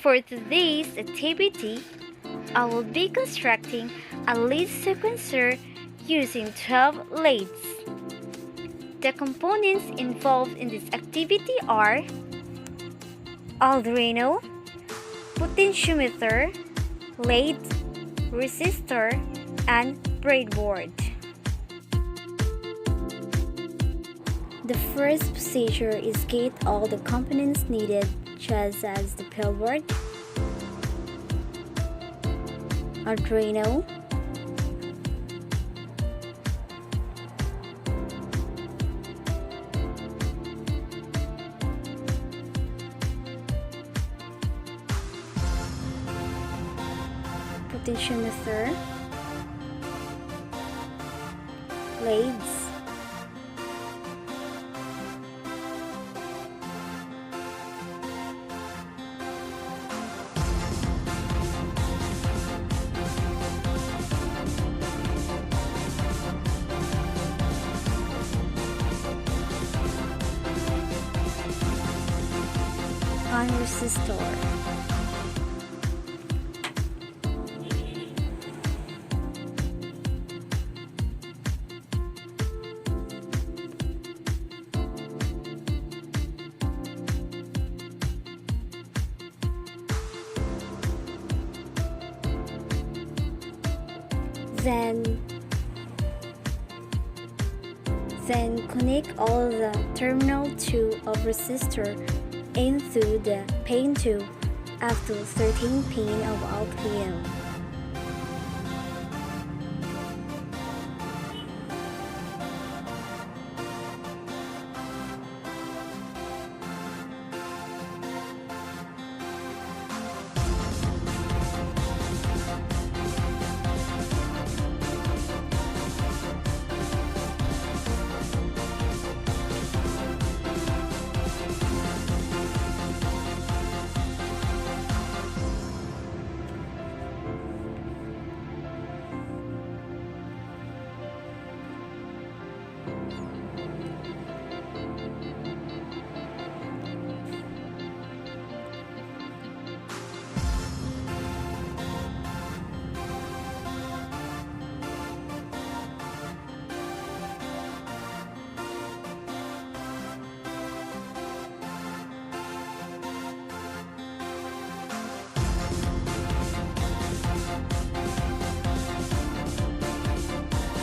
For today's activity, I will be constructing a lead sequencer using 12 leads. The components involved in this activity are Arduino, potentiometer, lead, resistor, and breadboard. The first procedure is get all the components needed, just as the breadboard, Arduino, potentiometer, leads, and resistor. Then connect all the terminal 2 of resistor into the pin 2 up to 13 pin of Arduino.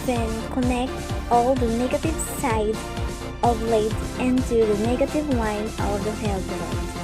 Then connect all the negative side of lead into the negative line of the breadboard.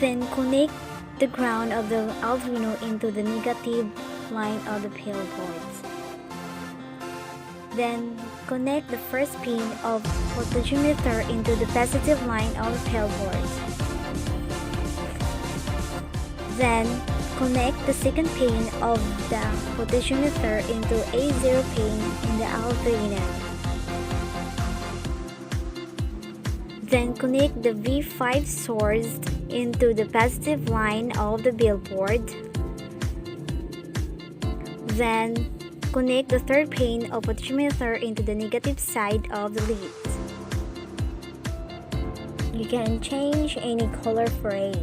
Then connect the ground of the Arduino into the negative line of the breadboard. Then connect the first pin of potentiometer into the positive line of the breadboard. Then connect the second pin of the potentiometer into A0 pin in the Arduino. Then connect the V5 source into the positive line of the breadboard. Then connect the third pin of potentiometer into the negative side of the lead. You can change any color for it.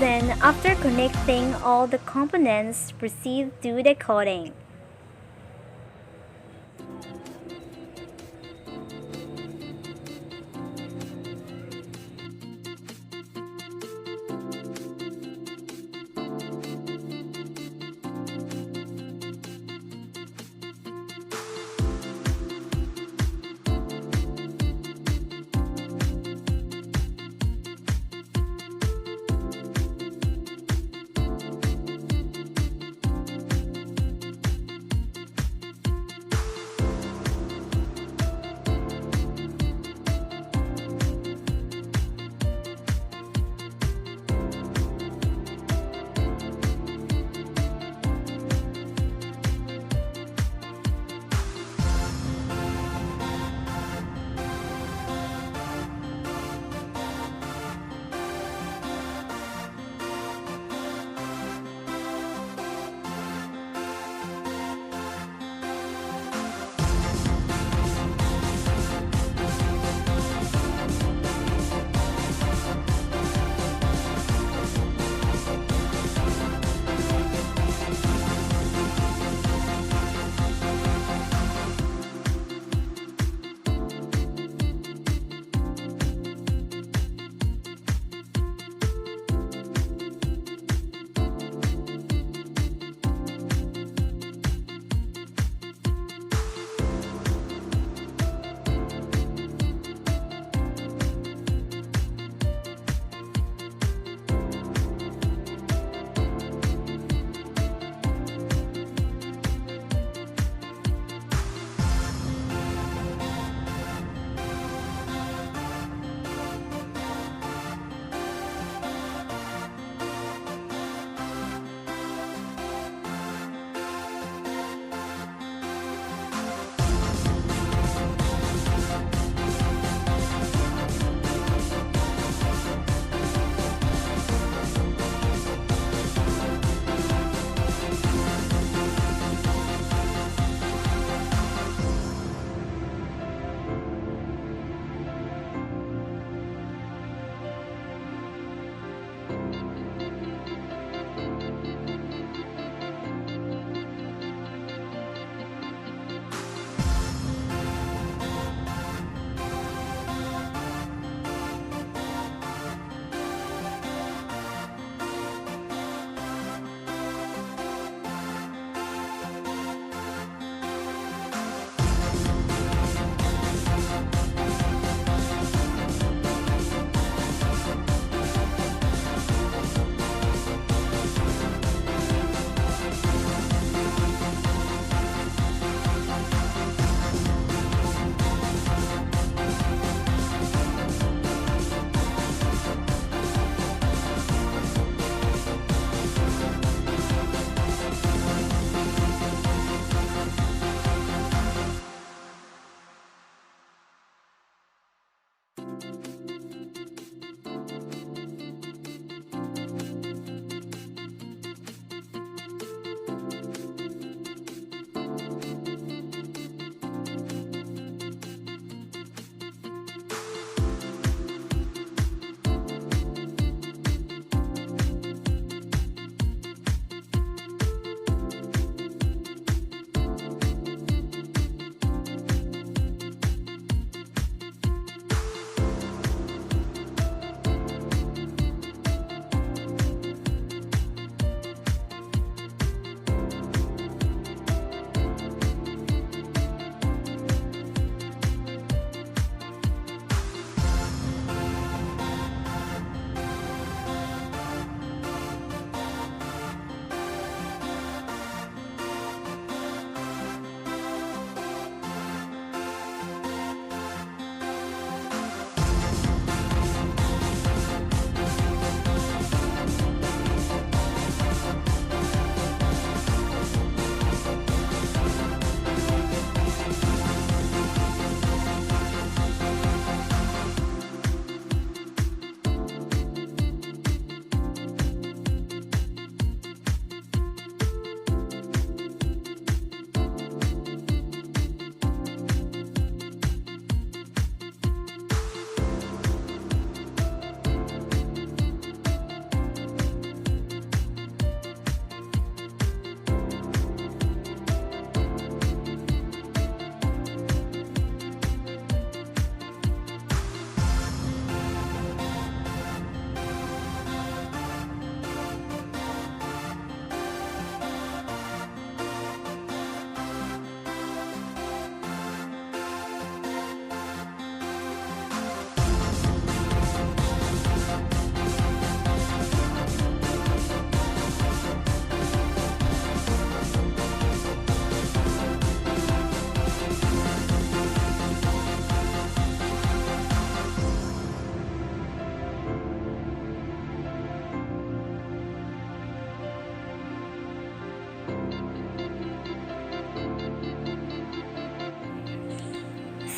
Then, after connecting all the components, proceed to the coding.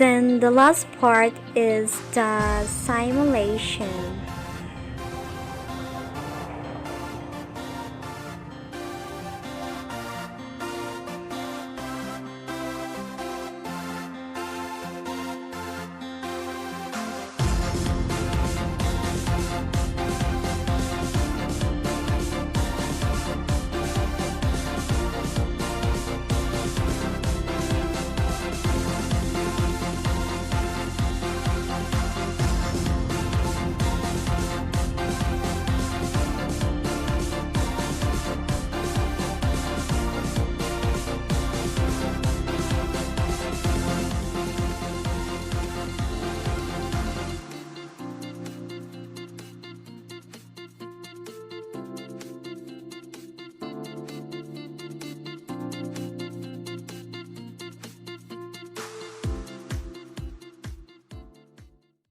Then the last part is the simulation.